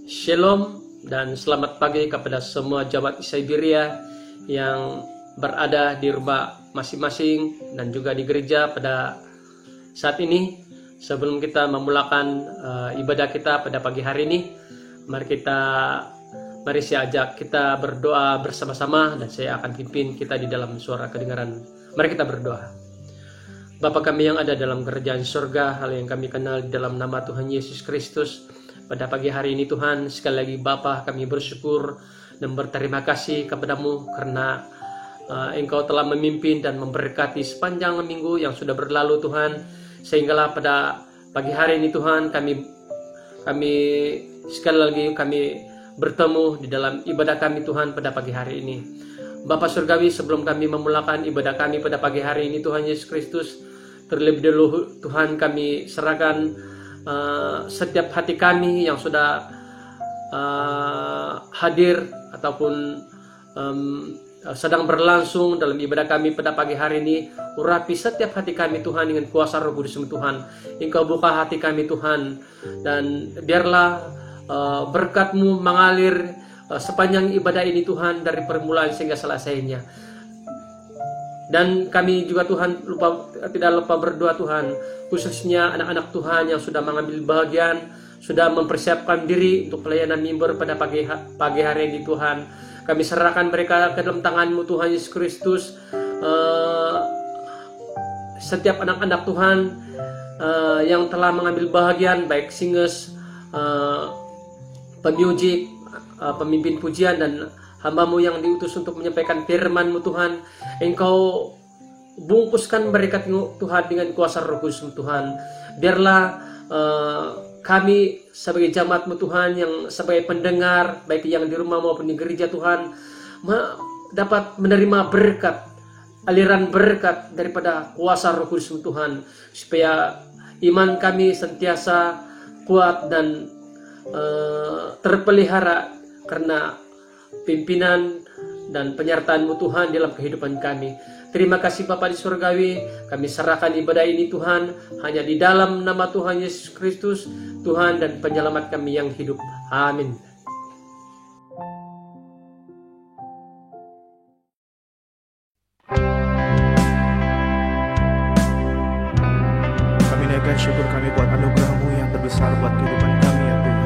Shalom dan selamat pagi kepada semua jemaat Siberia yang berada di rumah masing-masing dan juga di gereja pada saat ini. Sebelum kita memulakan ibadah kita pada pagi hari ini, mari saya ajak kita berdoa bersama-sama dan saya akan pimpin kita di dalam suara kedengaran. Mari kita berdoa. Bapa kami yang ada dalam kerajaan surga, hal yang kami kenal di dalam nama Tuhan Yesus Kristus. Pada pagi hari ini Tuhan, sekali lagi Bapa, kami bersyukur dan berterima kasih kepadamu karena Engkau telah memimpin dan memberkati sepanjang minggu yang sudah berlalu Tuhan. Sehinggalah pada pagi hari ini Tuhan, kami sekali lagi kami bertemu di dalam ibadah kami Tuhan pada pagi hari ini. Bapa Surgawi, sebelum kami memulakan ibadah kami pada pagi hari ini Tuhan Yesus Kristus, terlebih dahulu Tuhan kami serahkan setiap hati kami yang sudah hadir ataupun sedang berlangsung dalam ibadah kami pada pagi hari ini. Urapi setiap hati kami Tuhan dengan kuasa Roh Kudus Tuhan. Engkau buka hati kami Tuhan, dan biarlah berkat-Mu mengalir sepanjang ibadah ini Tuhan, dari permulaan hingga selesainya. Dan kami juga Tuhan tidak lupa berdoa Tuhan, khususnya anak-anak Tuhan yang sudah mengambil bagian, sudah mempersiapkan diri untuk pelayanan mimbar pada pagi hari ini Tuhan. Kami serahkan mereka ke dalam tangan-Mu Tuhan Yesus Kristus. Setiap anak-anak Tuhan yang telah mengambil bagian, baik singers, pemusik, pemimpin pujian, dan hamba-Mu yang diutus untuk menyampaikan firman-Mu Tuhan, Engkau bungkuskan mereka Tuhan dengan kuasa Roh Kudus Tuhan. Biarlah kami sebagai jemaat-Mu Tuhan, yang sebagai pendengar, baik yang di rumah maupun di gereja Tuhan, dapat menerima berkat, aliran berkat daripada kuasa Roh Kudus Tuhan, supaya iman kami sentiasa kuat dan terpelihara karena pimpinan dan penyertaan-Mu Tuhan dalam kehidupan kami. Terima kasih Bapa di Surgawi, kami serahkan ibadah ini Tuhan hanya di dalam nama Tuhan Yesus Kristus, Tuhan dan penyelamat kami yang hidup. Amin. Kami naikkan syukur kami buat anugerah-Mu yang terbesar buat kehidupan kami ya Tuhan.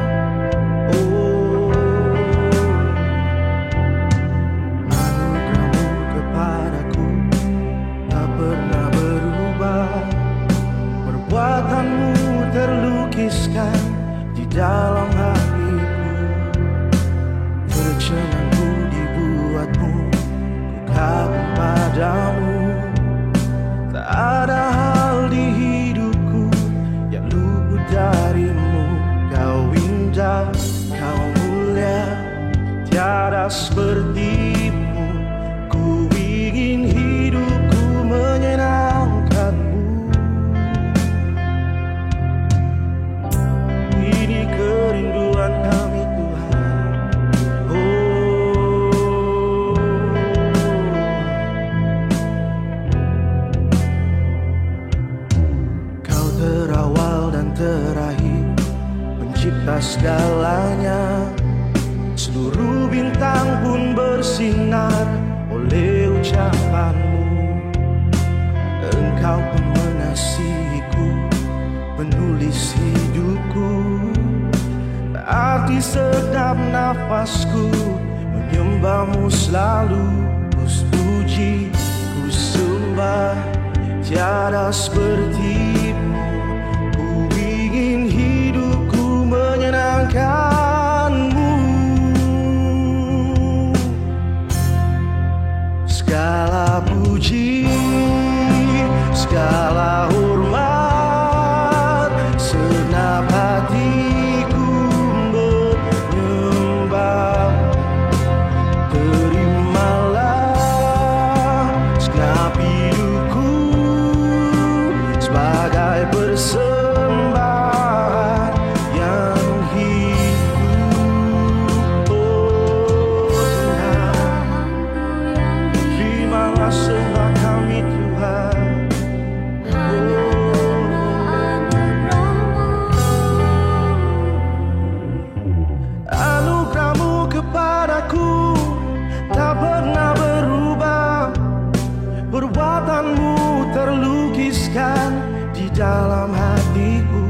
Perbuatan-Mu terlukiskan di dalam hatiku, tercengang dibuat-Mu, ku kagum padamu. Tak ada hal di hidupku yang luput dari-Mu. Kau indah, Kau mulia, tiada seperti-Mu. Ku ingin hidupku menyenangkan-Mu. Kerinduan kami Tuhan. Kau terawal dan terakhir, pencipta segalanya. Seluruh bintang pun bersinar oleh ucapan-Mu. Engkau pun mengasihiku, penulis hidupku. Arti sedap nafasku, menyembah-Mu selalu. Ku puji, ku sembah, tiada seperti-Mu. Ku ingin hidupku menyenangkan-Mu. Segala puji, segala hormat, senap hati sebagai hatiku.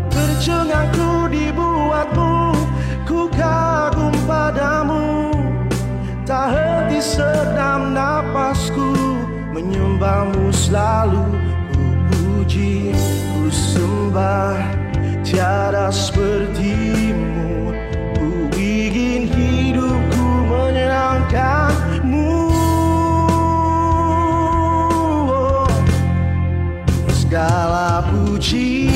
Tercengangku dibuatmu, ku kagum padamu. Tak henti sedam napasku, menyembahmu selalu. Ku puji, ku sembah, tiada sepertimu. Ku ingin hidupku menyenangkanmu. Segala puji,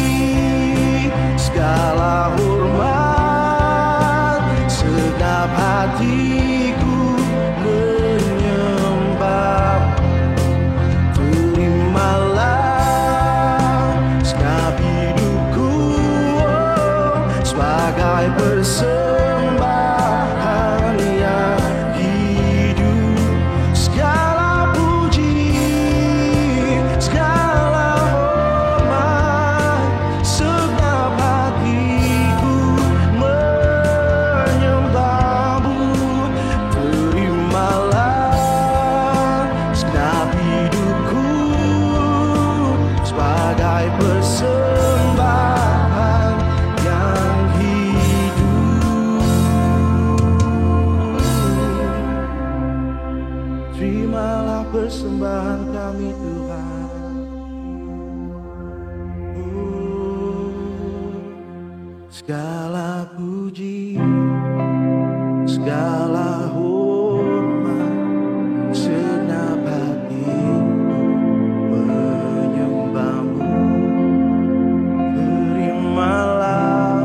segala hormat, segenap hatiku menyembah. Terimalah segenap hidupku sebagai persembahan yang hidup. Segala puji, segala hormat, segenap hatiku menyembahmu. Terimalah segenap hidupku sebagai persembahan yang hidup. Terimalah persembahan kami Tuhan. Segala puji, segala hormat, segenap hatiku menyembahmu. Terimalah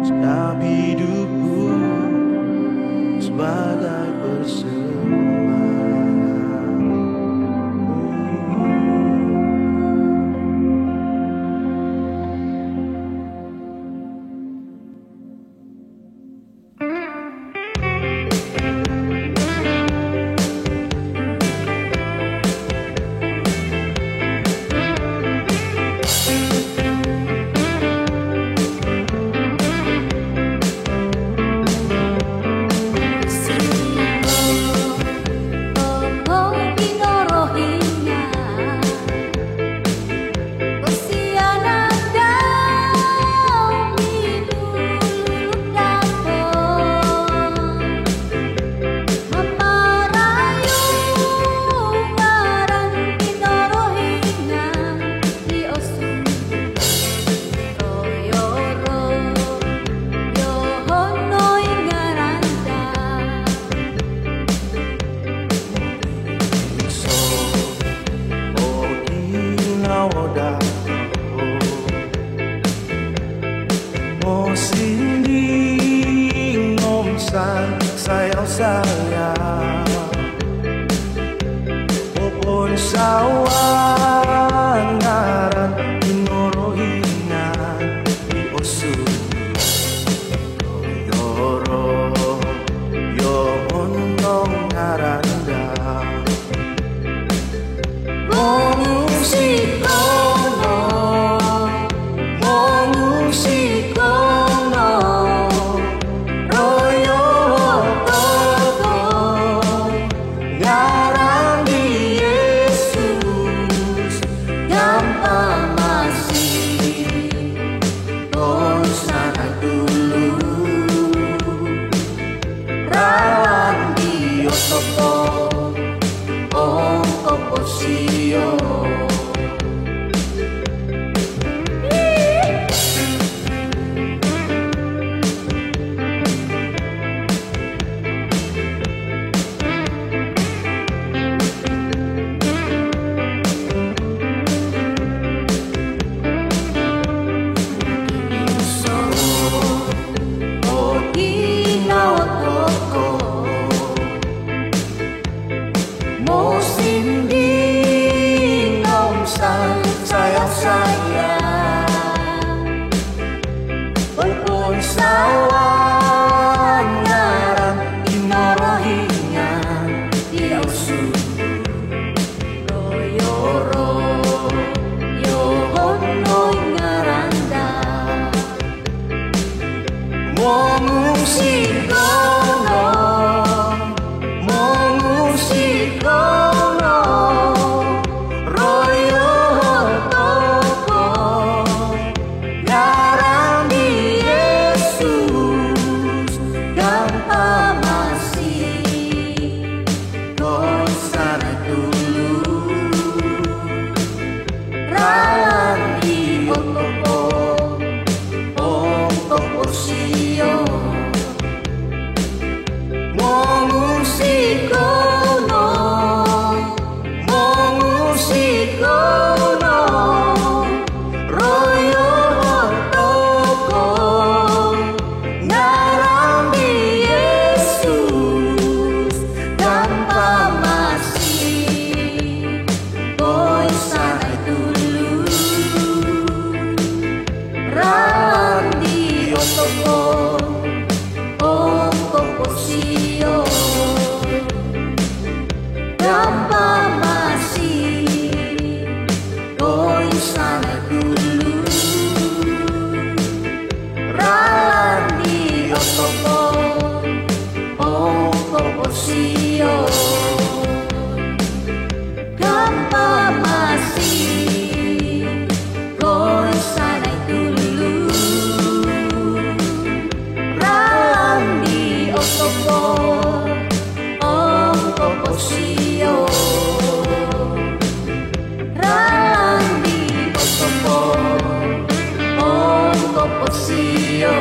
segenap hidupku sebagai persembahan. Popon sawan ngaran inorohinan di osun. Yoro yohonong ngaranda mongusikono, mongusikono, royo toko ngaran di Yesus gampang masih sana dulu rawan di otopo oposio. Mongusikono, royo toko osopo Om Koposio Dampa masih Koi sana dulu Ralandi osopo Om Koposio Dampa masih Koi sana dulu Ralandi osopo Om Koposio Ralandi osopo Om Koposio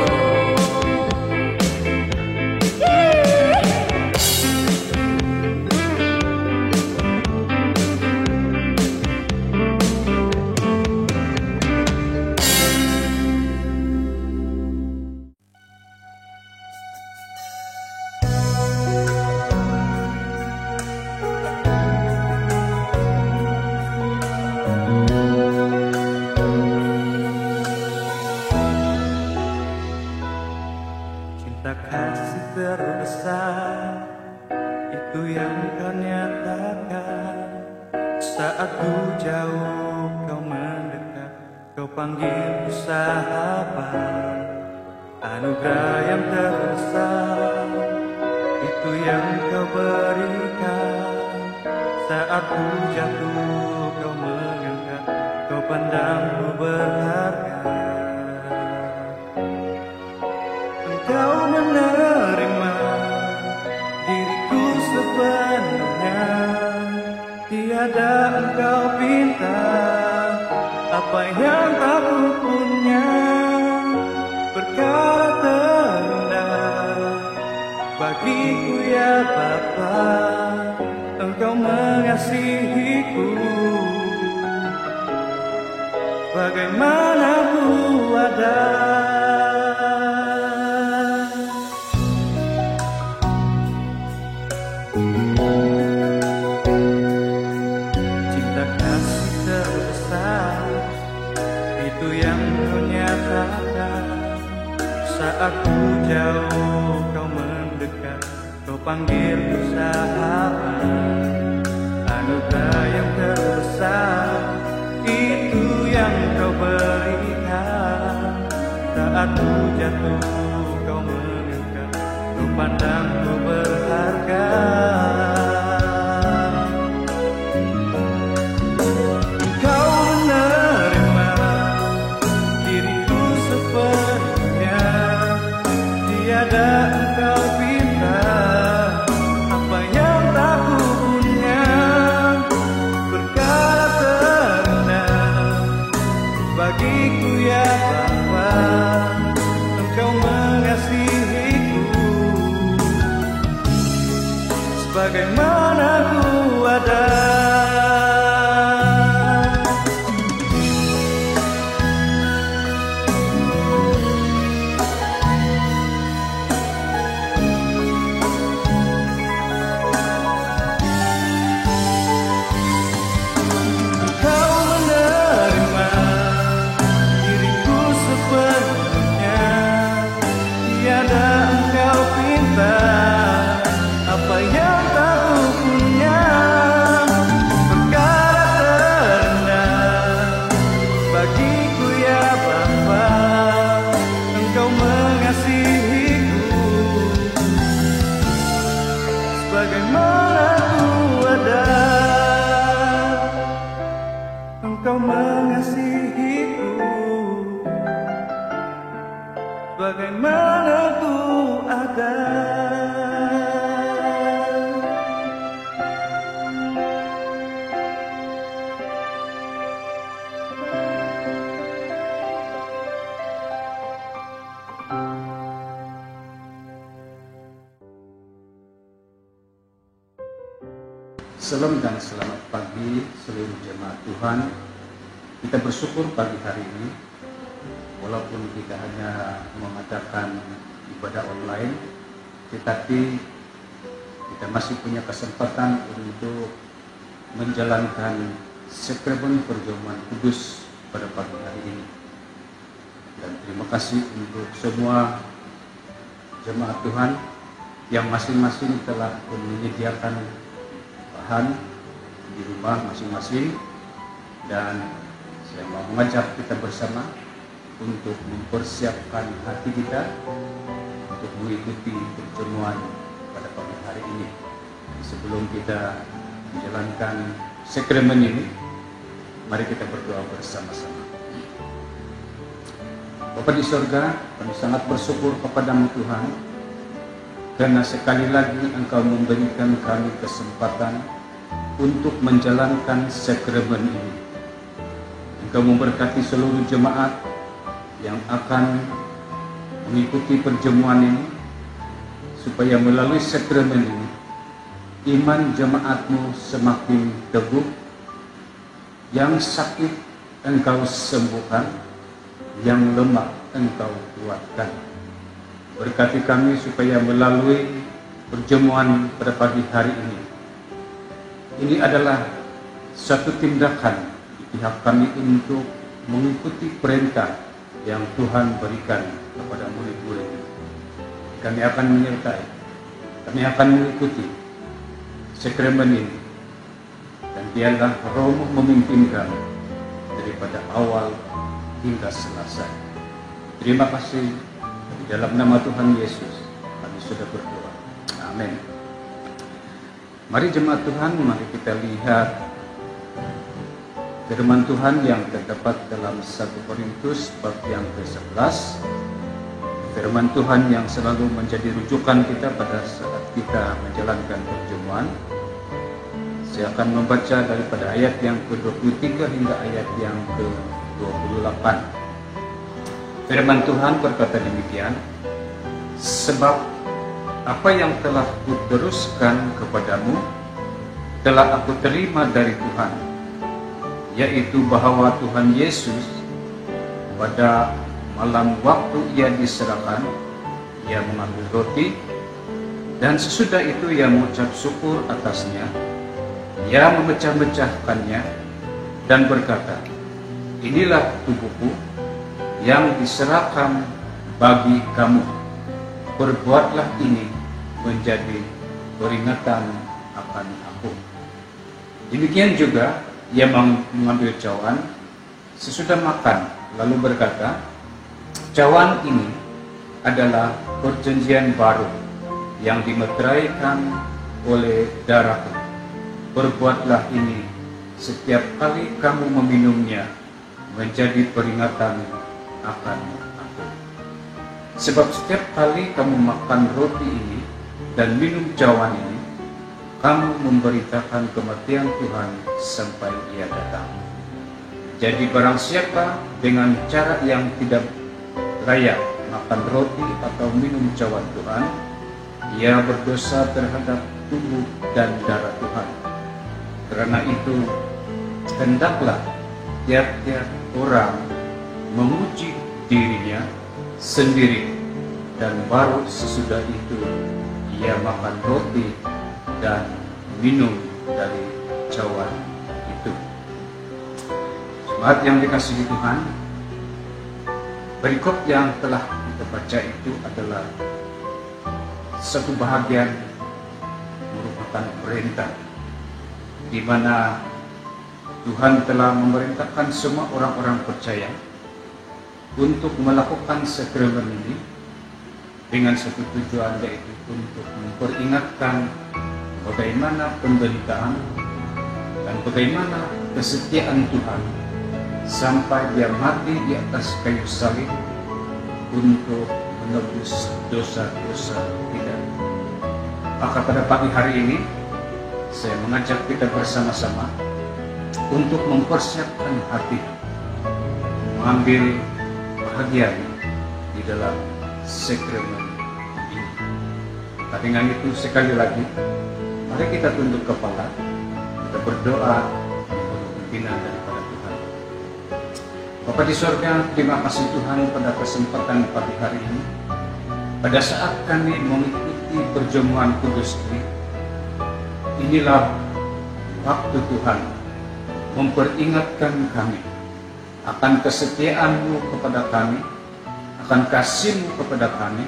Cinta kasih terbesar itu yang kau nyatakan. Saat ku jauh kau mendekat, kau panggil sahabat. Anugerah yang terbesar itu yang kau berikan. Saat ku jatuh kau mengangkat, kau pandangku berharga. Engkau menerima diriku sepenuhnya. Tiada engkau pinta apa yang tak ku punya. Perkara terindah bagiku ya Bapa, engkau mengasihiku. Bagaimana ku ada cinta kasih terbesar itu yang kau nyatakan. Saat ku jauh kau mendekat, kau panggil ku sahabat. Anugerah yang terbesar itu yang kau berikan. Saat ku jatuh kau mengangkat, kau pandangku berharga. Engkau menerima diriku sepenuhnya. Tiada engkau pinta apa yang tak ku punya. Perkara terindah bagiku ya Bapa, engkau mengasihiku. Sebagaimana ku ada apa yang tak ku punya. Perkara terendah bagiku ya Bapa, engkau mengasihiku. Sebagaimana ku ada, engkau mengasihiku. Sebagaimana ku ada. Salam dan selamat pagi seluruh jemaat Tuhan. Kita bersyukur pagi hari ini, walaupun kita hanya mengadakan ibadah online, tetapi kita masih punya kesempatan untuk menjalankan sakramen perjamuan kudus pada pagi hari ini. Dan terima Terima kasih untuk semua jemaat Tuhan yang masing-masing telah menyediakan bahan di rumah masing-masing, dan saya mau mengajak kita bersama untuk mempersiapkan hati kita untuk mengikuti pertemuan pada pagi hari ini. Sebelum kita menjalankan sakramen ini, mari kita berdoa bersama-sama. Bapa di surga, kami sangat bersyukur kepadamu Tuhan, karena sekali lagi Engkau memberikan kami kesempatan untuk menjalankan sakramen ini. Engkau memberkati seluruh jemaat yang akan mengikuti perjamuan ini, supaya melalui sakramen ini iman jemaatmu semakin teguh, yang sakit Engkau sembuhkan, yang lemah Engkau kuatkan. Berkati kami supaya melalui perjamuan pada pagi hari ini adalah satu tindakan di pihak kami untuk mengikuti perintah yang Tuhan berikan kepada murid-murid. Kami akan menyertai, kami akan mengikuti sakramen ini, dan biarlah Roh-Mu memimpin kami daripada awal hingga selesai. Terima kasih, di dalam nama Tuhan Yesus kami sudah berdoa. Amin. Mari jemaat Tuhan, mari kita lihat firman Tuhan yang terdapat dalam 1 Korintus bab yang ke-11. Firman Tuhan yang selalu menjadi rujukan kita pada saat kita menjalankan perjamuan. Saya akan membaca daripada ayat yang ke-23 hingga ayat yang ke-28. Firman Tuhan berkata demikian, sebab apa yang telah kuteruskan kepadamu telah aku terima dari Tuhan, yaitu bahwa Tuhan Yesus pada malam waktu ia diserahkan, ia mengambil roti, dan sesudah itu ia mengucap syukur atasnya, ia memecah-mecahkannya dan berkata, inilah tubuhku yang diserahkan bagi kamu, perbuatlah ini menjadi peringatan akan aku. Demikian juga ia mengambil cawan sesudah makan, lalu berkata, cawan ini adalah perjanjian baru yang dimeteraikan oleh darahku. Perbuatlah ini setiap kali kamu meminumnya menjadi peringatan akan aku. Sebab setiap kali kamu makan roti ini dan minum cawan ini, kamu memberitakan kematian Tuhan sampai ia datang. Jadi barang siapa dengan cara yang tidak layak makan roti atau minum cawan Tuhan, ia berdosa terhadap tubuh dan darah Tuhan. Karena itu, hendaklah tiap-tiap orang menguji dirinya sendiri, dan baru sesudah itu ia makan roti dan minum dari cawan itu. Jemaat yang dikasihi Tuhan, berikut yang telah kita baca itu adalah satu bahagian merupakan perintah, di mana Tuhan telah memerintahkan semua orang-orang percaya untuk melakukan sakramen ini dengan satu tujuan, yaitu untuk memperingatkan bagaimana penderitaan dan bagaimana kesetiaan Tuhan sampai dia mati di atas kayu salib untuk menebus dosa-dosa kita. Maka pada pagi hari ini saya mengajak kita bersama-sama untuk mempersiapkan hati, mengambil bahagian di dalam sakramen ini. Dengan itu sekali lagi, mari kita tunduk kepala, kita berdoa untuk pimpinan daripada Tuhan. Bapa di surga, terima kasih Tuhan pada kesempatan pagi hari ini. Pada saat kami mengikuti perjamuan kudus ini, inilah waktu Tuhan memperingatkan kami akan kesetiaan-Mu kepada kami akan kasih-Mu kepada kami,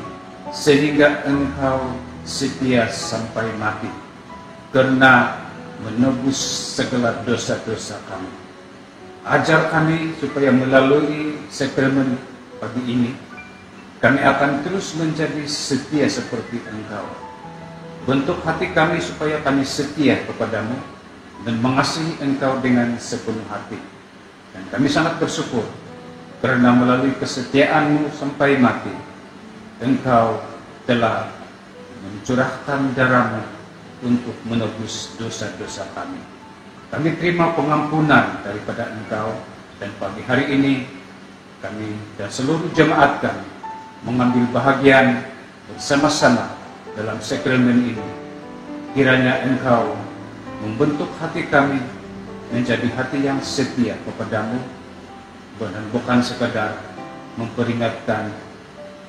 sehingga Engkau setia sampai mati, karena menebus segala dosa-dosa kami. Ajar kami supaya melalui sakramen pagi ini, kami akan terus menjadi setia seperti Engkau. Bentuk hati kami supaya kami setia kepadamu dan mengasihi Engkau dengan sepenuh hati. Dan kami sangat bersyukur karena melalui kesetiaan-Mu sampai mati, Engkau telah mencurahkan darah-Mu untuk menebus dosa-dosa kami. Kami terima pengampunan daripada Engkau, dan pagi hari ini kami dan seluruh jemaat kami mengambil bahagian bersama-sama dalam sakramen ini. Kiranya Engkau membentuk hati kami menjadi hati yang setia kepadamu, dan bukan sekadar memperingatkan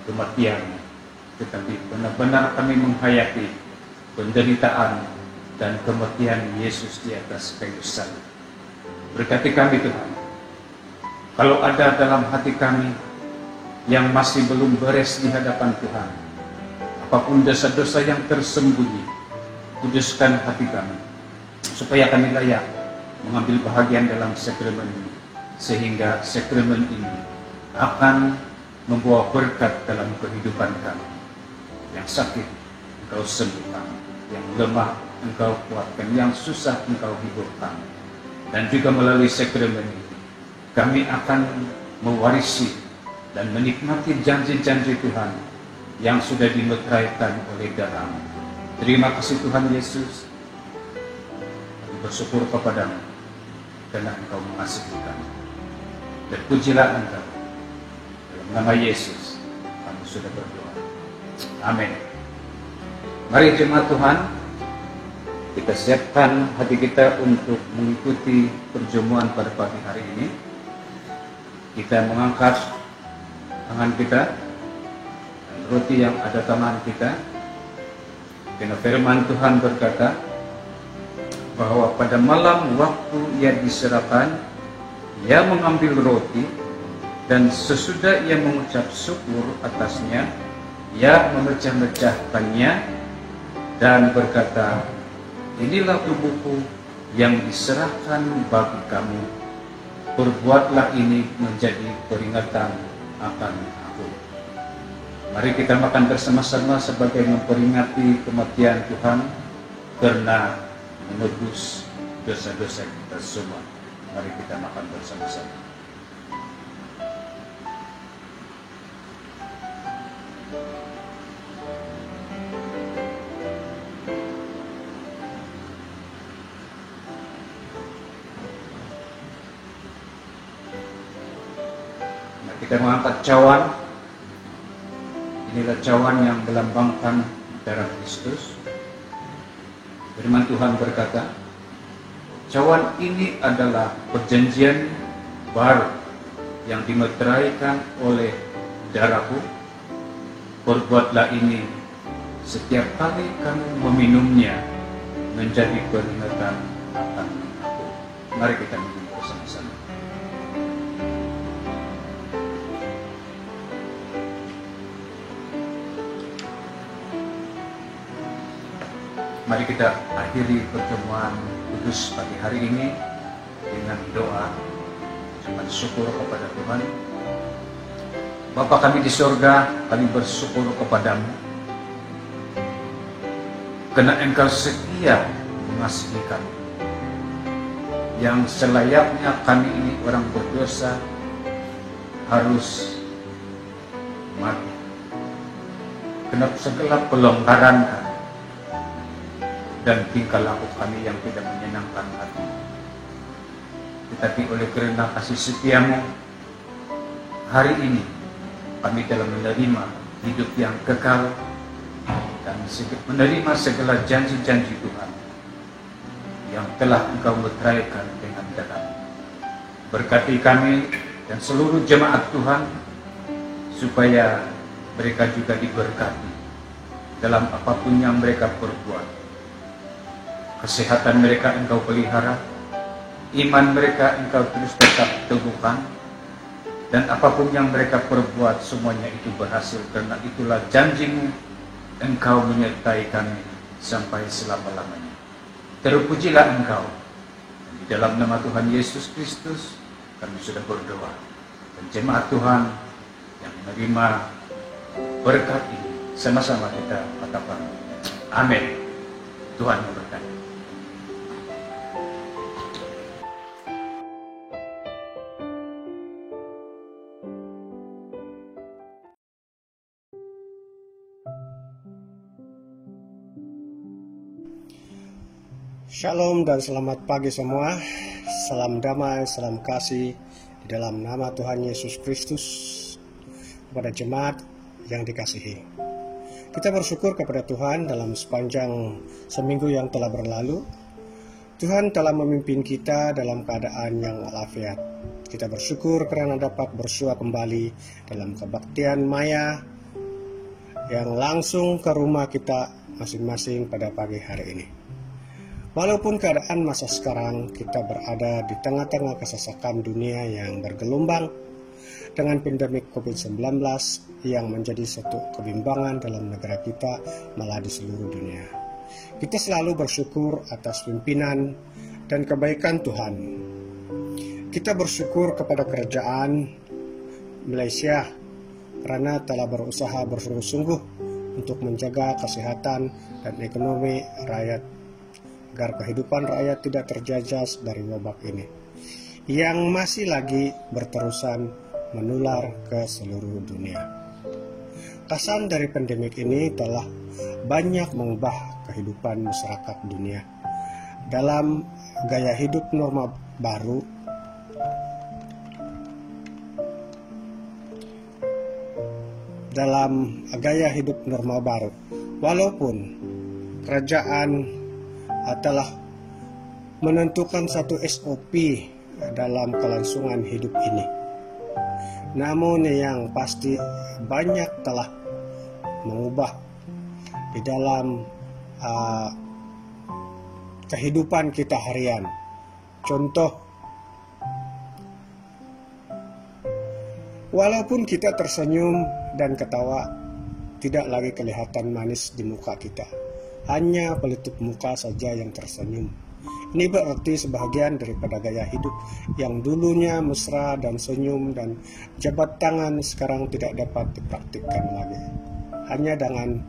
kematian, tetapi benar-benar kami menghayati penderitaan dan kematian Yesus di atas kayu salib. Berkati kami Tuhan. Kalau ada dalam hati kami yang masih belum beres di hadapan Tuhan, apapun dosa-dosa yang tersembunyi, kuduskan hati kami, supaya kami layak mengambil bahagian dalam sakramen ini, sehingga sakramen ini akan membawa berkat dalam kehidupan kami. Yang sakit Engkau sembuhkan, yang lemah Engkau kuatkan, yang susah Engkau hiburkan. Dan juga melalui sakramen ini kami akan mewarisi dan menikmati janji-janji Tuhan yang sudah dimeteraikan oleh darah-Mu. Terima kasih Tuhan Yesus. Kami bersyukur kepadamu karena Engkau mengasihi kami. Dan pujilah Engkau. Dalam nama Yesus kami sudah berdoa. Amin. Mari jemaat Tuhan, kita siapkan hati kita untuk mengikuti perjamuan pada pagi hari ini. Kita mengangkat tangan kita dan roti yang ada tangan kita. Karena firman Tuhan berkata bahwa pada malam waktu ia diserahkan, ia mengambil roti, dan sesudah ia mengucap syukur atasnya, ia memecah-mecahkannya dan berkata, inilah tubuhku yang diserahkan bagi kamu. Perbuatlah ini menjadi peringatan akan aku. Mari kita makan bersama-sama sebagai memperingati kematian Tuhan karena menebus dosa-dosa kita semua. Mari kita makan bersama-sama. Kita mengangkat cawan. Inilah cawan yang melambangkan darah Kristus. Firman Tuhan berkata, cawan ini adalah perjanjian baru yang dimeteraikan oleh darahku. Perbuatlah ini setiap kali kamu meminumnya menjadi peringatan akan aku. Mari kita minum bersama-sama. Mari kita akhiri pertemuan kudus pagi hari ini dengan doa ucapan syukur kepada Tuhan. Bapa kami di surga, kami bersyukur kepadamu karena Engkau setia mengasihi kami. Yang selayaknya kami ini orang berdosa harus mati karena segala pelonggaran kami dan tingkah laku kami yang tidak menyenangkan hati. Tetapi oleh karena kasih setiamu, hari ini kami telah menerima hidup yang kekal dan menerima segala janji-janji Tuhan yang telah Engkau meteraikan dengan darah. Berkati kami dan seluruh jemaat Tuhan supaya mereka juga diberkati dalam apapun yang mereka perbuat. Kesehatan mereka Engkau pelihara, iman mereka Engkau terus tetap teguhkan, Dan apapun yang mereka perbuat, semuanya itu berhasil. Karena itulah janjimu, Engkau menyertai kami sampai selama-lamanya. Terpujilah Engkau. Di dalam nama Tuhan Yesus Kristus, kami sudah berdoa. Dan jemaat Tuhan yang menerima berkat ini, sama-sama kita katakan, amin. Tuhan memberkati. Shalom dan selamat pagi semua. Salam damai, salam kasih di dalam nama Tuhan Yesus Kristus kepada jemaat yang dikasihi. Kita bersyukur kepada Tuhan dalam sepanjang seminggu yang telah berlalu. Tuhan telah memimpin kita dalam keadaan yang walafiat. Kita bersyukur karena dapat bersua kembali dalam kebaktian Maya yang langsung ke rumah kita masing-masing pada pagi hari ini. Walaupun keadaan masa sekarang kita berada di tengah-tengah kesesakan dunia yang bergelombang dengan pandemik COVID-19 yang menjadi satu kebimbangan dalam negara kita malah di seluruh dunia. Kita selalu bersyukur atas pimpinan dan kebaikan Tuhan. Kita bersyukur kepada kerajaan Malaysia karena telah berusaha bersungguh-sungguh untuk menjaga kesehatan dan ekonomi rakyat agar kehidupan rakyat tidak terjejas dari wabah ini yang masih lagi berterusan menular ke seluruh dunia. Kesan dari pandemik ini telah banyak mengubah kehidupan masyarakat dunia dalam gaya hidup norma baru. Walaupun kerajaan telah menentukan satu SOP dalam kelangsungan hidup ini. Namun yang pasti banyak telah mengubah di dalam kehidupan kita harian. Contoh, walaupun kita tersenyum dan ketawa, tidak lagi kelihatan manis di muka kita. Hanya pelitup muka saja yang tersenyum. Ini berarti sebahagian daripada gaya hidup yang dulunya mesra dan senyum dan jabat tangan sekarang tidak dapat dipraktikkan lagi. Hanya tangan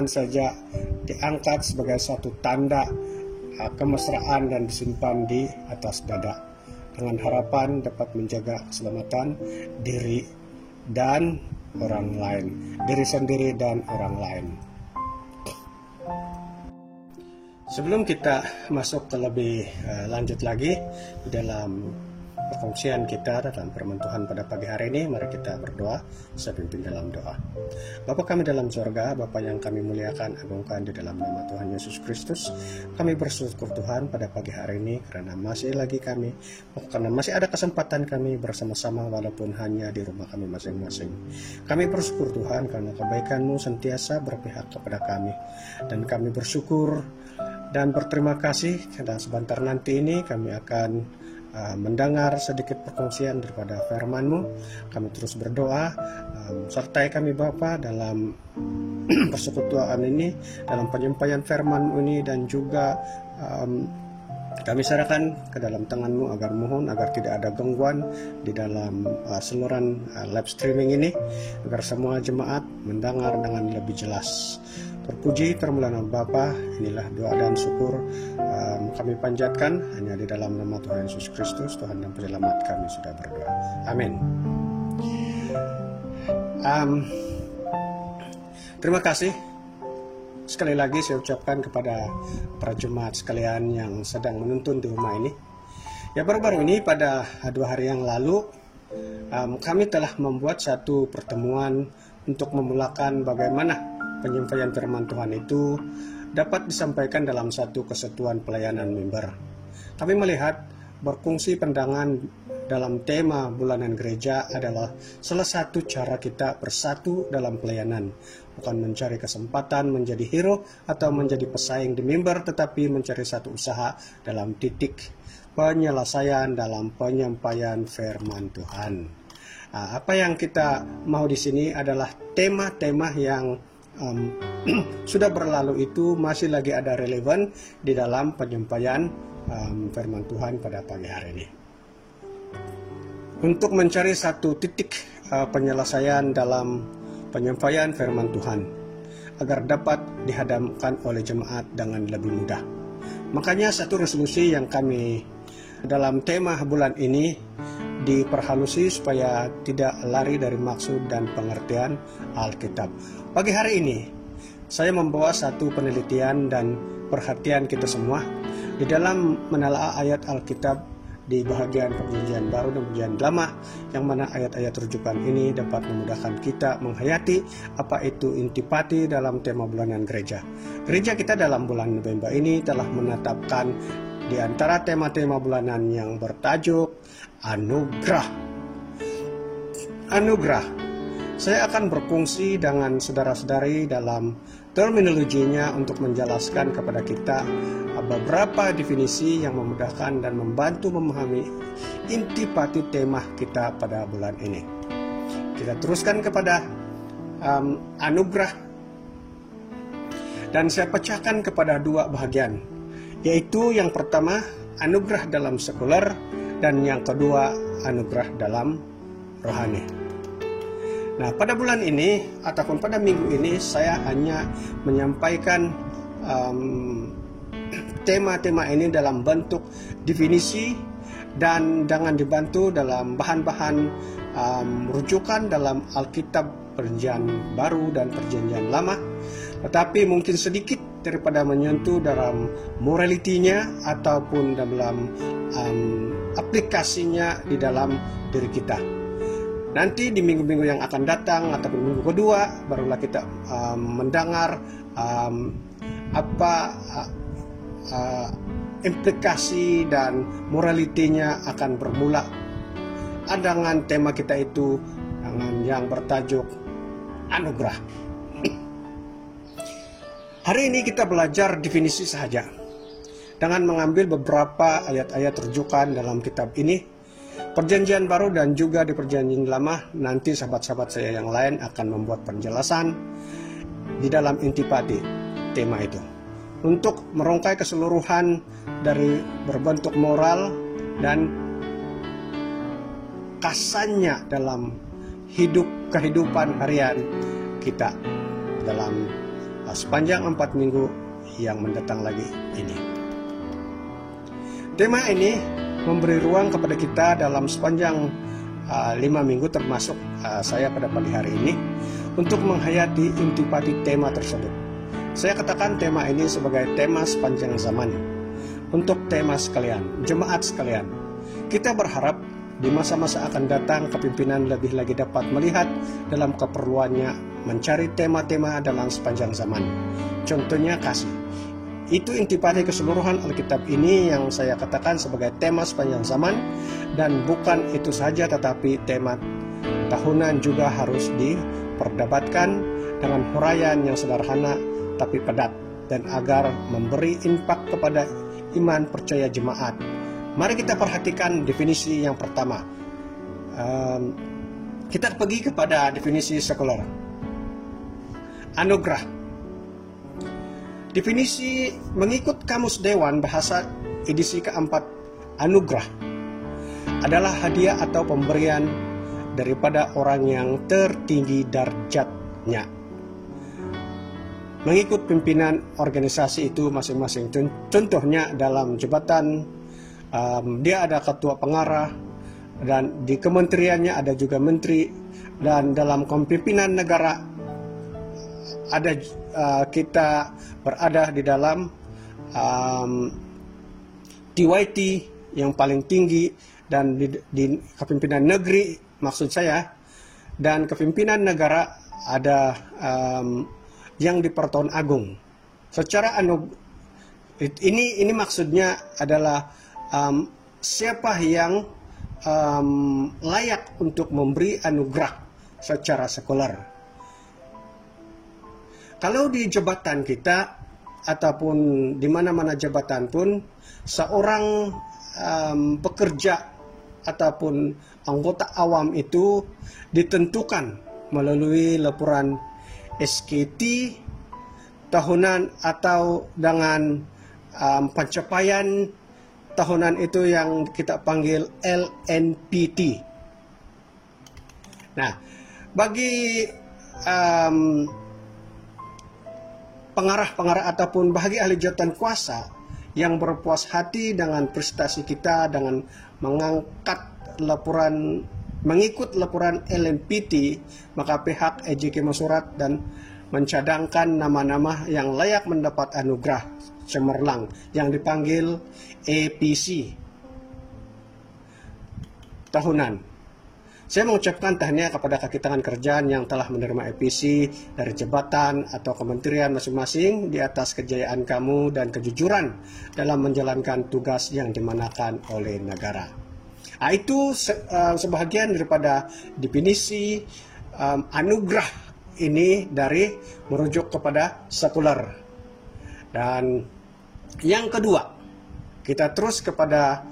saja diangkat sebagai satu tanda kemesraan dan disimpan di atas dada dengan harapan dapat menjaga keselamatan diri sendiri dan orang lain. Sebelum kita masuk ke lebih lanjut lagi di dalam perkongsian kita dalam firman Tuhan pada pagi hari ini, mari kita berdoa. Saya pimpin dalam doa. Bapa kami dalam surga, Bapa yang kami muliakan, agungkan di dalam nama Tuhan Yesus Kristus. Kami bersyukur Tuhan pada pagi hari ini karena masih ada kesempatan kami bersama-sama walaupun hanya di rumah kami masing-masing. Kami bersyukur Tuhan karena kebaikan-Mu sentiasa berpihak kepada kami, dan kami bersyukur dan berterima kasih. Dan sebentar nanti ini kami akan mendengar sedikit perkongsian daripada firman-Mu. Kami terus berdoa, sertai kami Bapa dalam persekutuan ini, dalam penyampaian firman-Mu ini, dan juga kami serahkan ke dalam tangan-Mu agar tidak ada gangguan di dalam saluran live streaming ini, agar semua jemaat mendengar dengan lebih jelas. Terpuji termulia nama Bapa, inilah doa dan syukur kami panjatkan hanya di dalam nama Tuhan Yesus Kristus, Tuhan dan Penyelamat kami sudah berdoa. Amin. Terima kasih. Sekali lagi saya ucapkan kepada para jemaat sekalian yang sedang menuntun di rumah ini. Ya, baru-baru ini pada 2 hari yang lalu kami telah membuat satu pertemuan untuk memulakan bagaimana penyampaian firman Tuhan itu dapat disampaikan dalam satu kesatuan pelayanan mimbar. Kami melihat berfungsi pandangan dalam tema bulanan gereja adalah salah satu cara kita bersatu dalam pelayanan. Bukan mencari kesempatan menjadi hero atau menjadi pesaing di mimbar, tetapi mencari satu usaha dalam titik penyelesaian dalam penyampaian firman Tuhan. Apa yang kita mau di sini adalah tema-tema yang sudah berlalu itu masih lagi ada relevan di dalam penyampaian firman Tuhan pada pagi hari ini. Untuk mencari satu titik penyelesaian dalam penyampaian firman Tuhan agar dapat dihadamkan oleh jemaat dengan lebih mudah. Makanya satu resolusi yang kami dalam tema bulan ini diperhalusi supaya tidak lari dari maksud dan pengertian Alkitab. Pagi hari ini saya membawa satu penelitian dan perhatian kita semua di dalam menelaah ayat Alkitab di bahagian Perjanjian Baru dan Perjanjian Lama, yang mana ayat-ayat rujukan ini dapat memudahkan kita menghayati apa itu intipati dalam tema bulanan gereja. Gereja kita dalam bulan November ini telah menetapkan di antara tema-tema bulanan yang bertajuk Anugerah. Anugerah. Saya akan berfungsi dengan saudara-saudari dalam terminologinya untuk menjelaskan kepada kita beberapa definisi yang memudahkan dan membantu memahami intipati tema kita pada bulan ini. Kita teruskan kepada anugerah, dan saya pecahkan kepada dua bahagian, yaitu yang pertama anugerah dalam sekuler dan yang kedua anugerah dalam rohani. Nah, pada bulan ini ataupun pada minggu ini saya hanya menyampaikan tema-tema ini dalam bentuk definisi dan dengan dibantu dalam bahan-bahan rujukan dalam Alkitab Perjanjian Baru dan Perjanjian Lama, tetapi mungkin sedikit daripada menyentuh dalam moralitinya ataupun dalam aplikasinya di dalam diri kita. Nanti di minggu-minggu yang akan datang ataupun minggu kedua barulah kita mendengar implikasi dan moralitinya akan bermula dengan tema kita itu dengan yang bertajuk anugerah. Hari ini kita belajar definisi saja dengan mengambil beberapa ayat-ayat rujukan dalam kitab ini, Perjanjian Baru dan juga di Perjanjian Lama. Nanti sahabat-sahabat saya yang lain akan membuat penjelasan di dalam intipati tema itu untuk merangkai keseluruhan dari berbentuk moral dan kasannya dalam kehidupan harian kita dalam sepanjang 4 minggu yang mendatang lagi ini. Tema ini memberi ruang kepada kita dalam sepanjang 5 minggu termasuk saya pada pagi hari ini untuk menghayati intipati tema tersebut. Saya katakan tema ini sebagai tema sepanjang zaman. Untuk tema sekalian, jemaat sekalian, kita berharap di masa-masa akan datang kepimpinan lebih lagi dapat melihat dalam keperluannya mencari tema-tema dalam sepanjang zaman. Contohnya kasih. Itu intipati keseluruhan Alkitab ini yang saya katakan sebagai tema sepanjang zaman, dan bukan itu saja tetapi tema tahunan juga harus diperdebatkan dengan huraian yang sederhana tapi padat dan agar memberi impak kepada iman percaya jemaat. Mari kita perhatikan definisi yang pertama. Kita pergi kepada definisi sekuler. Anugerah. Definisi mengikut Kamus Dewan Bahasa edisi keempat, anugerah adalah hadiah atau pemberian daripada orang yang tertinggi derajatnya. Mengikut pimpinan organisasi itu masing-masing. Contohnya dalam jabatan dia ada ketua pengarah, dan di kementeriannya ada juga menteri, dan dalam kepemimpinan negara ada kita berada di dalam TYT yang paling tinggi, dan di kepemimpinan negeri maksud saya, dan kepemimpinan negara ada yang di Pertuan Agung. Secara ini maksudnya adalah siapa yang layak untuk memberi anugerah secara sekuler. Kalau di jabatan kita ataupun di mana-mana jabatan pun, seorang pekerja ataupun anggota awam itu ditentukan melalui laporan SKT tahunan atau dengan pencapaian tahunan itu yang kita panggil LNPT. Nah, bagi pengarah-pengarah ataupun bagi ahli jabatan kuasa yang berpuas hati dengan prestasi kita dengan mengikut laporan LNPT, maka pihak EJK Mesurat dan mencadangkan nama-nama yang layak mendapat anugerah cemerlang yang dipanggil APC tahunan. Saya mengucapkan tahniah kepada kaki tangan kerjaan yang telah menerima APC dari jabatan atau kementerian masing-masing di atas kejayaan kamu dan kejujuran dalam menjalankan tugas yang dimanakan oleh negara. Nah, itu sebahagian daripada definisi anugerah ini dari merujuk kepada sekuler. Dan yang kedua, kita terus kepada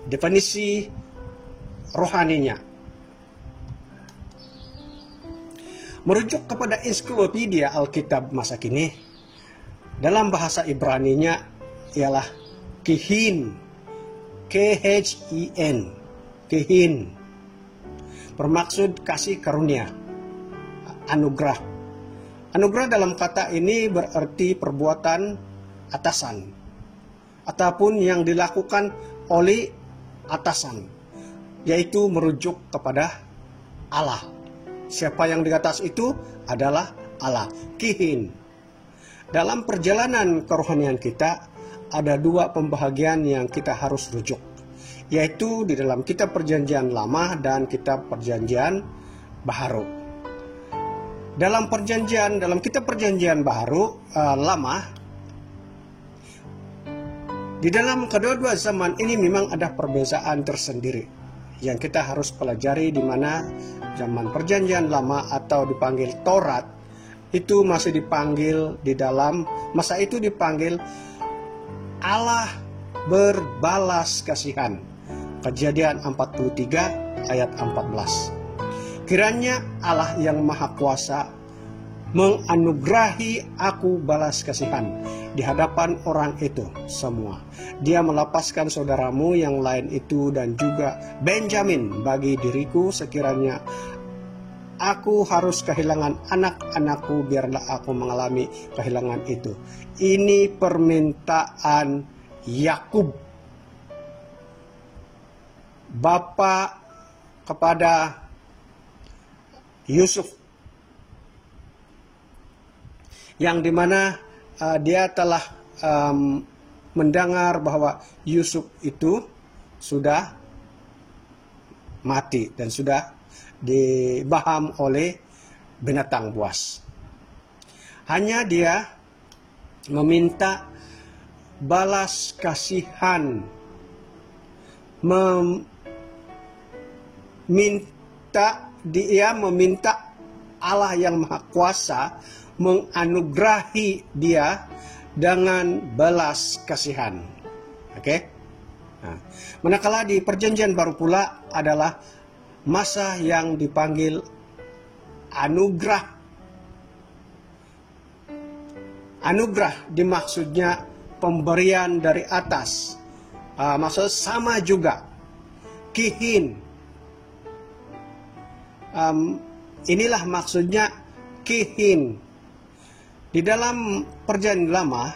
definisi rohaninya. Merujuk kepada ensiklopedia Alkitab masa kini, dalam bahasa Ibraninya ialah kehin, KHIN, kehin, bermaksud kasih karunia, anugerah. Anugerah dalam kata ini berarti perbuatan atasan ataupun yang dilakukan oleh atasan, yaitu merujuk kepada Allah. Siapa yang di atas itu adalah Allah, kihin. Dalam perjalanan kerohanian kita ada dua pembahagian yang kita harus rujuk, yaitu di dalam kitab perjanjian lama dan kitab perjanjian baru. Dalam kitab perjanjian baru lama, di dalam kedua-dua zaman ini memang ada perbedaan tersendiri yang kita harus pelajari, di mana zaman perjanjian lama atau dipanggil Taurat itu masih dipanggil di dalam masa itu dipanggil Allah berbalas kasihan. Kejadian 43 ayat 14. Kiranya Allah yang Maha Kuasa menganugerahi aku balas kasihan di hadapan orang itu semua. Dia melepaskan saudaramu yang lain itu dan juga Benjamin bagi diriku, sekiranya aku harus kehilangan anak-anakku, biarlah aku mengalami kehilangan itu. Ini permintaan Yakub, bapa kepada Yusuf, yang dimana dia telah mendengar bahwa Yusuf itu sudah mati dan sudah dibaham oleh binatang buas. Hanya dia meminta balas kasihan, dia meminta Allah yang Maha Kuasa menganugerahi dia dengan balas kasihan. Oke? Nah, manakala di perjanjian baru pula adalah masa yang dipanggil anugerah. Anugerah dimaksudnya pemberian dari atas. Maksud sama juga. Kihin. Inilah maksudnya kihin. Di dalam perjanjian lama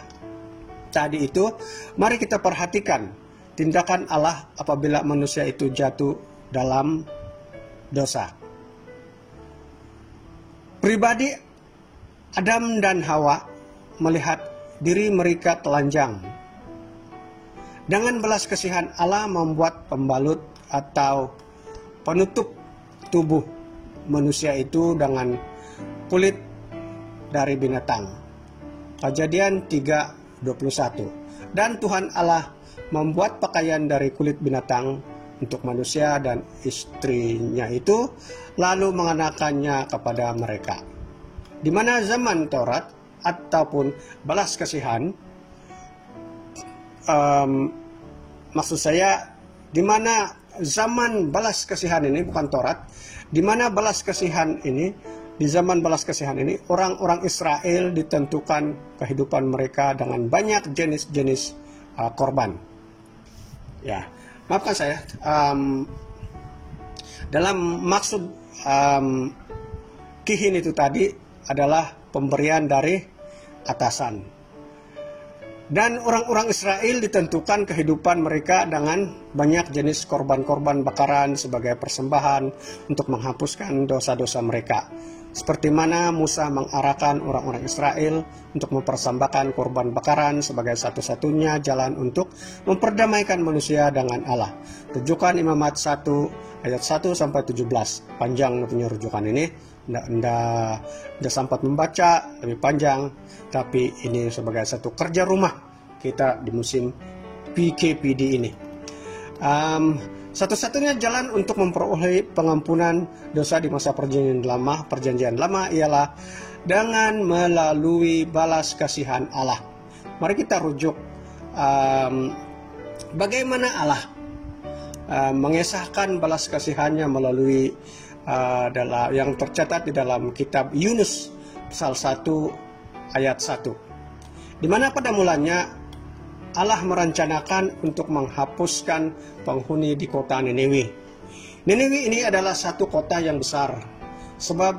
tadi itu, mari kita perhatikan tindakan Allah apabila manusia itu jatuh dalam dosa. Pribadi Adam dan Hawa melihat diri mereka telanjang. Dengan belas kasihan Allah membuat pembalut atau penutup tubuh manusia itu dengan kulit dari binatang. Kejadian 3:21. Dan Tuhan Allah membuat pakaian dari kulit binatang untuk manusia dan istrinya itu, lalu mengenakannya kepada mereka. Di mana zaman Taurat ataupun balas kasihan maksud saya di mana zaman balas kasihan ini, bukan Taurat, di mana balas kasihan ini, di zaman balas kasihan ini orang-orang Israel ditentukan kehidupan mereka dengan banyak jenis-jenis korban. Ya, maafkan saya. Dalam maksud kihin itu tadi adalah pemberian dari atasan. Dan orang-orang Israel ditentukan kehidupan mereka dengan banyak jenis korban-korban bakaran sebagai persembahan untuk menghapuskan dosa-dosa mereka. Seperti mana Musa mengarahkan orang-orang Israel untuk mempersembahkan korban bakaran sebagai satu-satunya jalan untuk memperdamaikan manusia dengan Allah. Rujukan Imamat 1 ayat 1 sampai 17. Panjang punya rujukan ini. Tidak sempat membaca, lebih panjang, tapi ini sebagai satu kerja rumah kita di musim PKPD ini. Satu-satunya jalan untuk memperoleh pengampunan dosa di masa perjanjian lama ialah dengan melalui balas kasihan Allah. Mari kita rujuk bagaimana Allah mengesahkan balas kasihannya melalui yang tercatat di dalam kitab Yunus pasal 1 ayat 1, di mana pada mulanya Allah merencanakan untuk menghapuskan penghuni di kota Niniwe. Niniwe ini adalah satu kota yang besar, sebab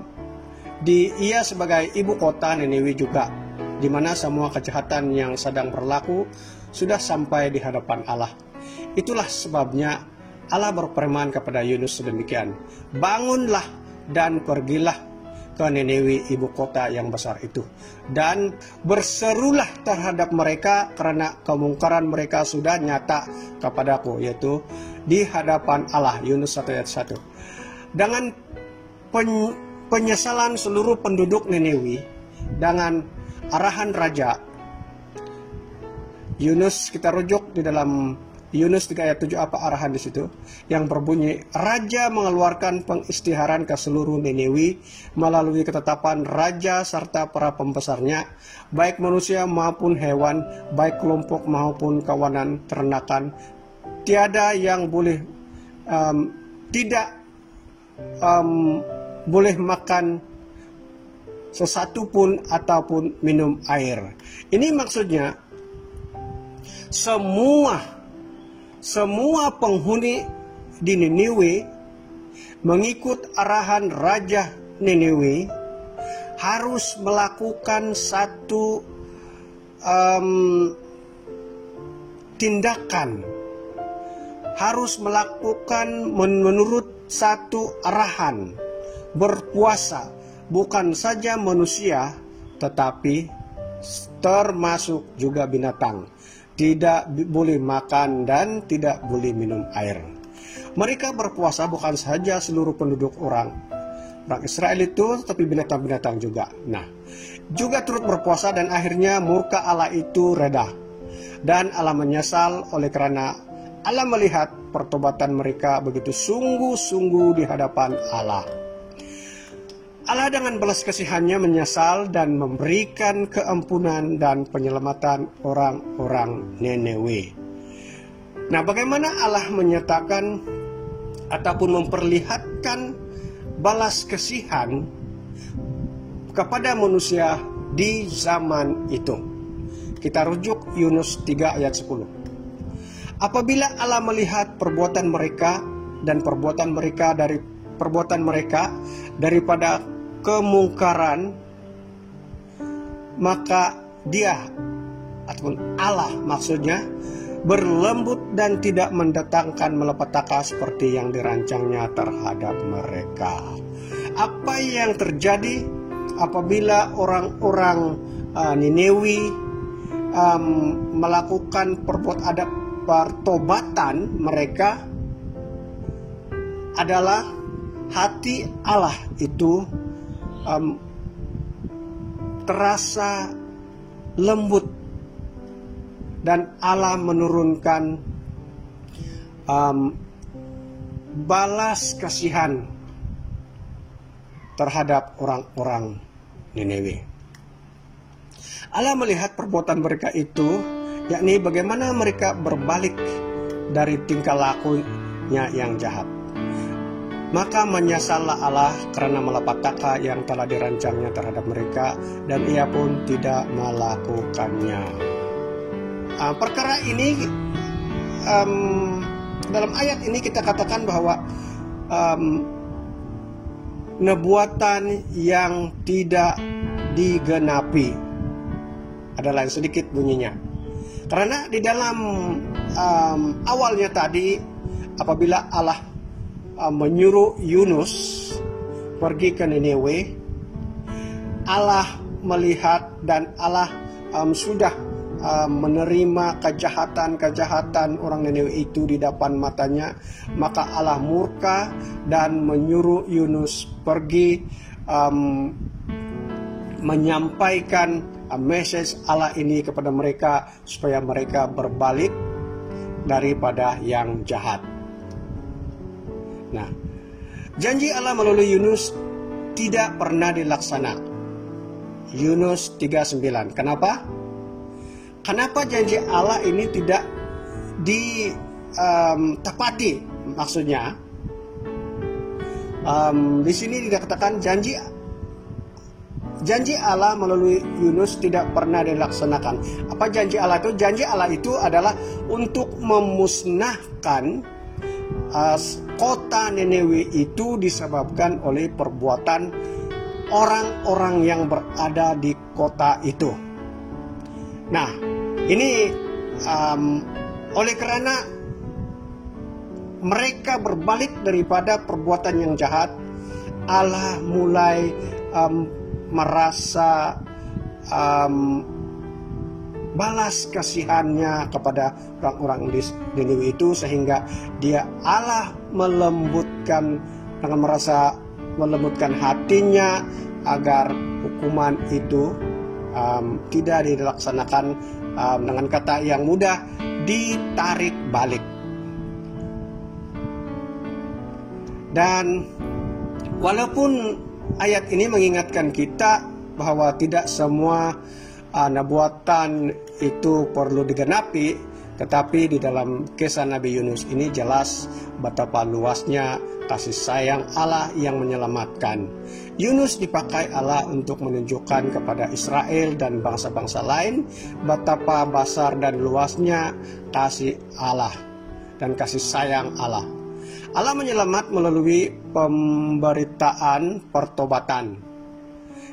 ia sebagai ibu kota Niniwe juga, di mana semua kejahatan yang sedang berlaku sudah sampai di hadapan Allah. Itulah sebabnya Allah berfirman kepada Yunus sedemikian, bangunlah dan pergilah ke Niniwe, ibu kota yang besar itu, dan berserulah terhadap mereka karena kemungkaran mereka sudah nyata kepadaku, yaitu di hadapan Allah. Yunus 1 ayat 1. Dengan penyesalan seluruh penduduk Niniwe dengan arahan raja Yunus, kita rujuk di dalam Yunus 3 ayat 7, apa arahan di situ? Yang berbunyi, raja mengeluarkan pengisytiharan ke seluruh Niniwe melalui ketetapan raja serta para pembesarnya, baik manusia maupun hewan, baik kelompok maupun kawanan ternakan. Tiada yang boleh boleh makan sesuatu pun ataupun minum air. Ini maksudnya semua penghuni di Niniwe mengikut arahan Raja Niniwe harus melakukan satu tindakan, harus melakukan menurut satu arahan, berpuasa, bukan saja manusia tetapi termasuk juga binatang. Tidak boleh makan dan tidak boleh minum air. Mereka berpuasa bukan saja seluruh penduduk orang Israel itu, tapi binatang-binatang juga. Nah, juga turut berpuasa, dan akhirnya murka Allah itu reda. Dan Allah menyesal oleh karena Allah melihat pertobatan mereka begitu sungguh-sungguh di hadapan Allah. Allah dengan belas kasihannya menyesal dan memberikan keampunan dan penyelamatan orang-orang Niniwe. Nah, bagaimana Allah menyatakan ataupun memperlihatkan balas kasihan kepada manusia di zaman itu? Kita rujuk Yunus 3 ayat 10. Apabila Allah melihat perbuatan mereka dan perbuatan mereka daripada kemungkaran, maka Dia ataupun Allah maksudnya berlembut dan tidak mendatangkan malapetaka seperti yang dirancangnya terhadap mereka. Apa yang terjadi apabila orang-orang Niniwe melakukan pertobatan mereka adalah hati Allah itu terasa lembut, dan Allah menurunkan balas kasihan terhadap orang-orang Niniwe. Allah melihat perbuatan mereka itu, yakni bagaimana mereka berbalik dari tingkah lakunya yang jahat. Maka menyesallah Allah karena malapetaka yang telah dirancangnya terhadap mereka, dan ia pun tidak melakukannya. Perkara ini dalam ayat ini kita katakan bahwa nubuatan yang tidak digenapi ada lain sedikit bunyinya. Karena di dalam awalnya tadi, apabila Allah menyuruh Yunus pergi ke Niniwe, Allah melihat dan Allah sudah menerima kejahatan orang Niniwe itu di depan matanya. Maka Allah murka dan menyuruh Yunus pergi menyampaikan message Allah ini kepada mereka, supaya mereka berbalik daripada yang jahat. Nah, janji Allah melalui Yunus tidak pernah dilaksana. Yunus 3:9. Kenapa? Kenapa janji Allah ini tidak ditepati? Maksudnya, di sini dikatakan janji Allah melalui Yunus tidak pernah dilaksanakan. Apa janji Allah itu? Janji Allah itu adalah untuk memusnahkan kota Niniwe itu disebabkan oleh perbuatan orang-orang yang berada di kota itu. Nah, ini oleh karena mereka berbalik daripada perbuatan yang jahat, Allah mulai merasa balas kasihannya kepada orang-orang di Niniwe itu, sehingga Allah melembutkan hatinya agar hukuman itu tidak dilaksanakan, dengan kata yang mudah, ditarik balik. Dan walaupun ayat ini mengingatkan kita bahwa tidak semua nubuatan itu perlu digenapi, tetapi di dalam kisah Nabi Yunus ini jelas betapa luasnya kasih sayang Allah yang menyelamatkan. Yunus dipakai Allah untuk menunjukkan kepada Israel dan bangsa-bangsa lain betapa besar dan luasnya kasih Allah dan kasih sayang Allah. Allah menyelamat melalui pemberitaan pertobatan.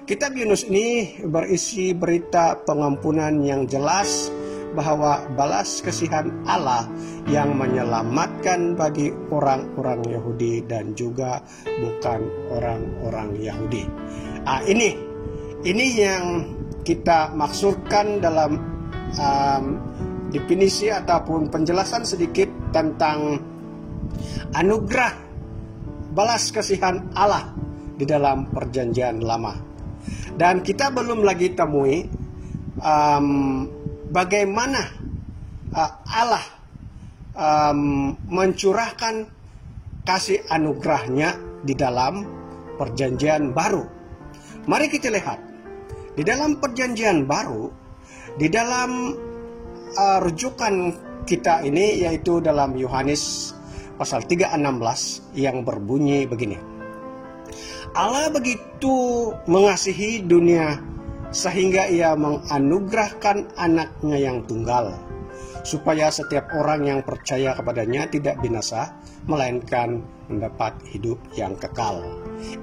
Kitab Yunus ini berisi berita pengampunan yang jelas bahwa balas kasihan Allah yang menyelamatkan bagi orang-orang Yahudi dan juga bukan orang-orang Yahudi. Ini yang kita maksudkan dalam definisi ataupun penjelasan sedikit tentang anugerah balas kasihan Allah di dalam Perjanjian Lama. Dan kita belum lagi temui bagaimana Allah mencurahkan kasih anugerahnya di dalam Perjanjian Baru. Mari kita lihat di dalam Perjanjian Baru, di dalam rujukan kita ini, yaitu dalam Yohanes pasal 3:16 yang berbunyi begini. Allah begitu mengasihi dunia sehingga ia menganugerahkan anaknya yang tunggal, supaya setiap orang yang percaya kepadanya tidak binasa, melainkan mendapat hidup yang kekal.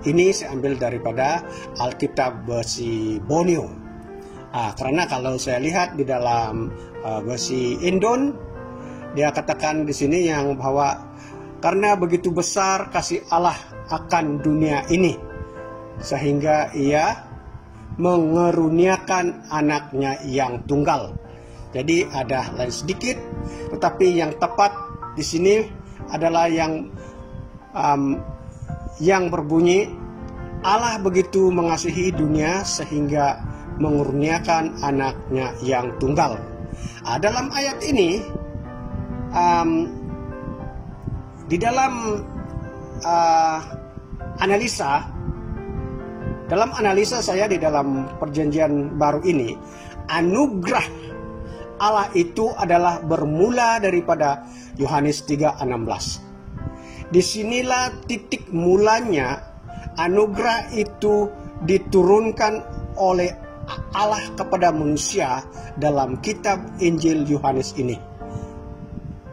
Ini saya ambil daripada Alkitab versi Bonio. Karena kalau saya lihat di dalam versi Indon, dia katakan di sini yang bahwa karena begitu besar kasih Allah akan dunia ini, sehingga ia mengeruniakan anaknya yang tunggal. Jadi ada lain sedikit, tetapi yang tepat di sini adalah yang berbunyi Allah begitu mengasihi dunia sehingga mengeruniakan anaknya yang tunggal. Dalam ayat ini, di dalam analisa saya di dalam Perjanjian Baru ini, anugerah Allah itu adalah bermula daripada Yohanes 3:16. Disinilah titik mulanya anugerah itu diturunkan oleh Allah kepada manusia dalam kitab Injil Yohanes ini.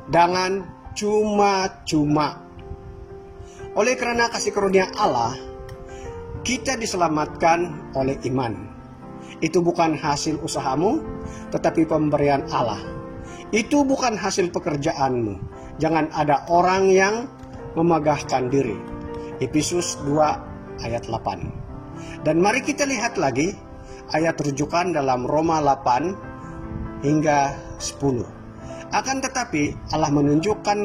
Dengan cuma-cuma. Oleh karena kasih karunia Allah, kita diselamatkan oleh iman. Itu bukan hasil usahamu, tetapi pemberian Allah. Itu bukan hasil pekerjaanmu. Jangan ada orang yang memegahkan diri. Efesus 2 ayat 8. Dan mari kita lihat lagi ayat rujukan dalam Roma 8 hingga 10. Akan tetapi Allah menunjukkan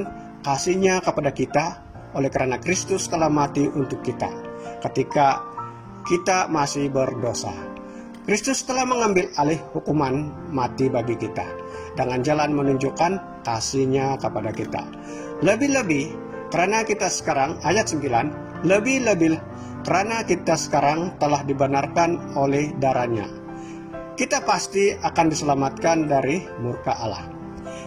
kasih-Nya kepada kita oleh karena Kristus telah mati untuk kita ketika kita masih berdosa. Kristus telah mengambil alih hukuman mati bagi kita dengan jalan menunjukkan kasih-Nya kepada kita. Lebih-lebih karena kita sekarang, ayat 9, lebih-lebih karena kita sekarang telah dibenarkan oleh darah-Nya, kita pasti akan diselamatkan dari murka Allah.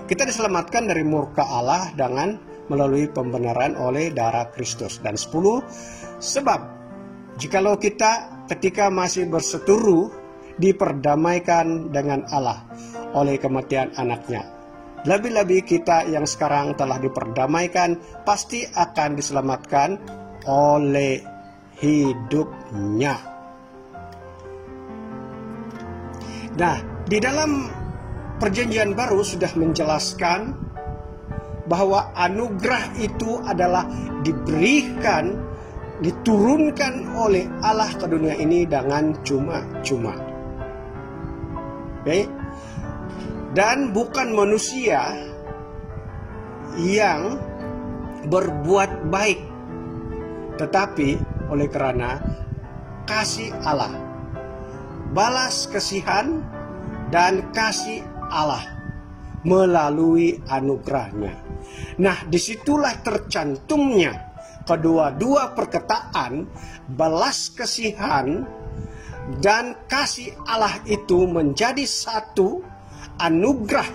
Kita diselamatkan dari murka Allah dengan melalui pembenaran oleh darah Kristus. Dan 10, sebab jikalau kita ketika masih berseteru diperdamaikan dengan Allah oleh kematian anaknya, lebih-lebih kita yang sekarang telah diperdamaikan pasti akan diselamatkan oleh hidupnya. Nah, di dalam Perjanjian Baru sudah menjelaskan bahwa anugerah itu adalah diberikan, diturunkan oleh Allah ke dunia ini dengan cuma-cuma. Oke? Dan bukan manusia yang berbuat baik, tetapi oleh karena kasih Allah, balas kasihan dan kasih Allah melalui anugerahnya. Nah, disitulah tercantumnya kedua-dua perkataan balas kasihan dan kasih Allah itu menjadi satu anugerah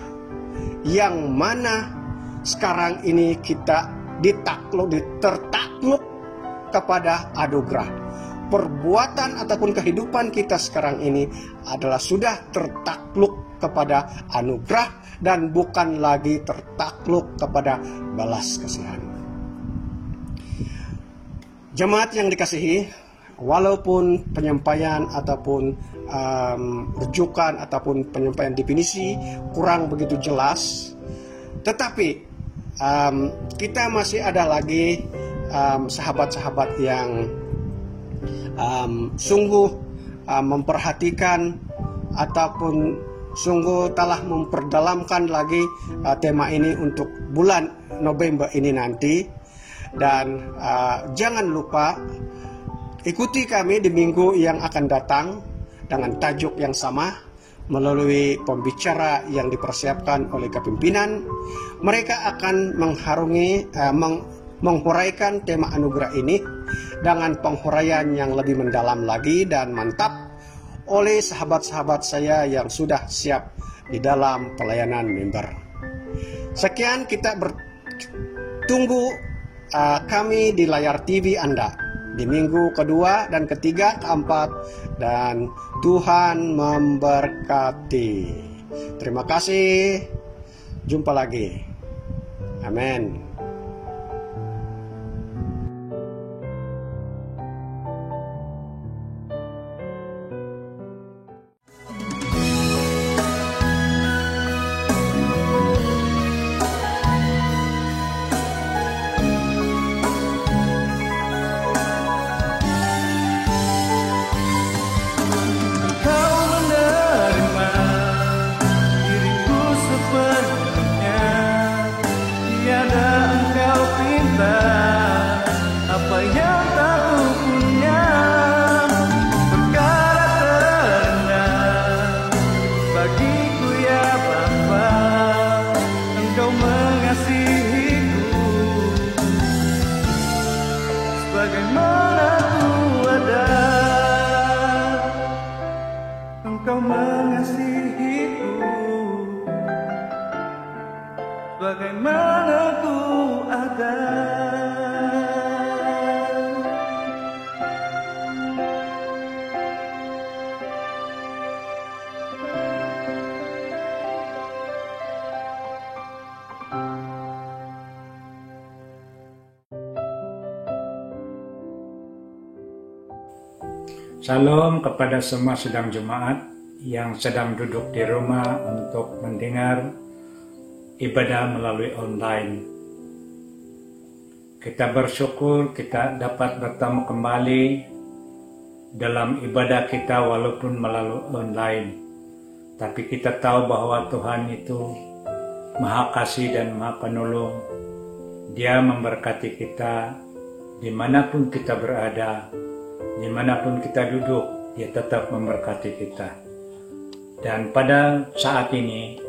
yang mana sekarang ini kita tertakluk kepada anugerah. Perbuatan ataupun kehidupan kita sekarang ini adalah sudah tertakluk kepada anugerah dan bukan lagi tertakluk kepada balas kasihan. Jemaat yang dikasihi, walaupun penyampaian ataupun rujukan ataupun penyampaian definisi kurang begitu jelas, tetapi kita masih ada lagi sahabat-sahabat yang sungguh memperhatikan ataupun sungguh telah memperdalamkan lagi tema ini untuk bulan November ini nanti. Dan jangan lupa ikuti kami di minggu yang akan datang dengan tajuk yang sama melalui pembicara yang dipersiapkan oleh kepimpinan. Mereka akan menghuraikan tema anugerah ini dengan penghuraian yang lebih mendalam lagi dan mantap oleh sahabat-sahabat saya yang sudah siap di dalam pelayanan member. Sekian, kita bertunggu kami di layar TV Anda di minggu kedua dan ketiga, keempat, dan Tuhan memberkati. Terima kasih. Jumpa lagi. Amin. Engkau mengasihiku bagaimana ku akan Salam kepada semua sidang Jemaat yang sedang duduk di rumah untuk mendengar ibadah melalui online. Kita bersyukur kita dapat bertemu kembali dalam ibadah kita walaupun melalui online. Tapi kita tahu bahwa Tuhan itu Maha Kasih dan Maha Penolong. Dia memberkati kita dimanapun kita berada. Dimanapun kita duduk, Dia tetap memberkati kita. Dan pada saat ini,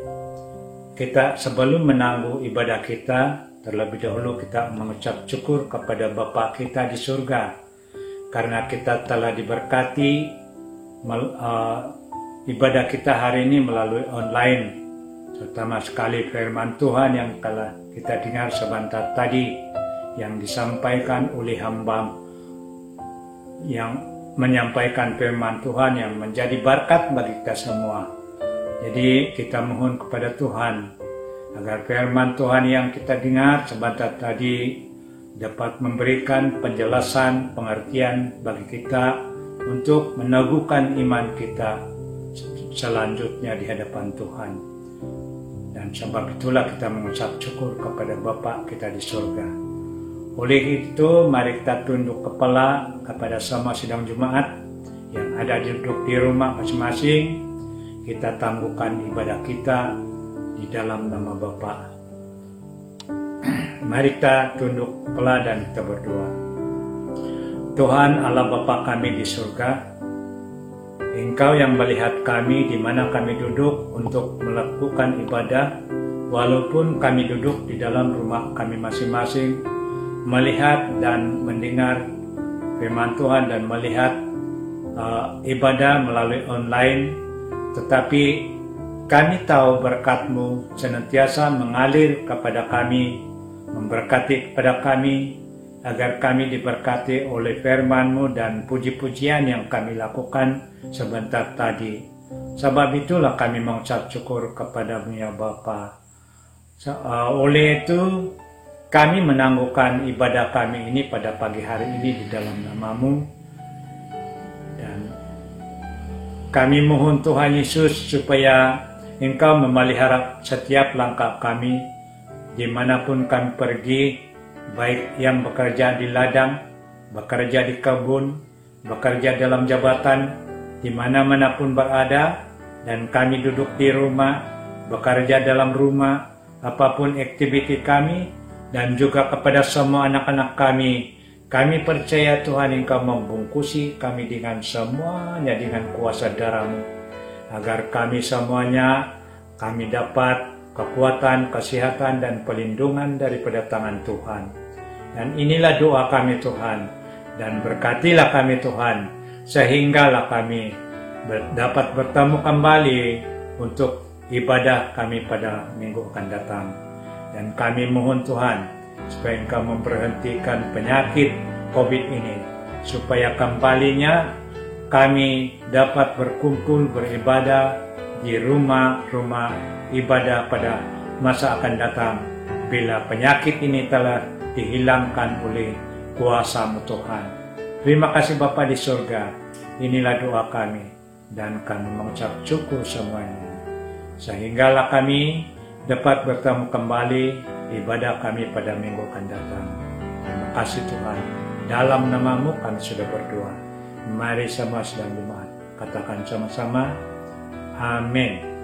kita sebelum menangguh ibadah kita, terlebih dahulu kita mengucap syukur kepada Bapa kita di surga. Karena kita telah diberkati ibadah kita hari ini melalui online. Terutama sekali firman Tuhan yang telah kita dengar sebentar tadi, yang disampaikan oleh hamba yang menyampaikan firman Tuhan yang menjadi berkat bagi kita semua. Jadi kita mohon kepada Tuhan agar firman Tuhan yang kita dengar sebentar tadi dapat memberikan penjelasan, pengertian bagi kita untuk meneguhkan iman kita selanjutnya di hadapan Tuhan. Dan sebab itulah kita mengucap syukur kepada Bapa kita di surga. Oleh itu, mari kita tunduk kepala kepada semua sidang Jemaat yang ada duduk di rumah masing-masing. Kita tangguhkan ibadah kita di dalam nama Bapa. Mari kita tunduk kepala dan kita berdoa. Tuhan Allah Bapa kami di surga, Engkau yang melihat kami di mana kami duduk untuk melakukan ibadah, walaupun kami duduk di dalam rumah kami masing-masing, melihat dan mendengar firman Tuhan dan melihat ibadah melalui online, tetapi kami tahu berkat-Mu senantiasa mengalir kepada kami, memberkati kepada kami, agar kami diberkati oleh firman-Mu dan puji-pujian yang kami lakukan sebentar tadi. Sebab itulah kami mengucap syukur kepada-Mu ya Bapa. Oleh itu, kami menangguhkan ibadah kami ini pada pagi hari ini di dalam nama-Mu. Dan kami mohon Tuhan Yesus supaya Engkau memelihara setiap langkah kami, dimanapun kami pergi, baik yang bekerja di ladang, bekerja di kebun, bekerja dalam jabatan, dimana-mana pun berada, dan kami duduk di rumah, bekerja dalam rumah, apapun aktiviti kami, dan juga kepada semua anak-anak kami. Kami percaya Tuhan Engkau membungkusi kami dengan semuanya dengan kuasa darah-Mu, agar kami semuanya kami dapat kekuatan, kesehatan, dan perlindungan daripada tangan Tuhan. Dan inilah doa kami Tuhan, dan berkatilah kami Tuhan, sehinggalah kami dapat bertemu kembali untuk ibadah kami pada minggu akan datang. Dan kami mohon Tuhan, supaya Engkau memberhentikan penyakit COVID ini, supaya kembalinya kami dapat berkumpul beribadah di rumah-rumah ibadah pada masa akan datang, bila penyakit ini telah dihilangkan oleh kuasa-Mu Tuhan. Terima kasih Bapa di surga, inilah doa kami, dan kami mengucap syukur semuanya, sehinggalah kami dapat bertemu kembali ibadah kami pada minggu akan datang. Terima kasih Tuhan, dalam nama-Mu kami sudah berdoa. Mari semua sedang Jemaat katakan sama-sama, amin.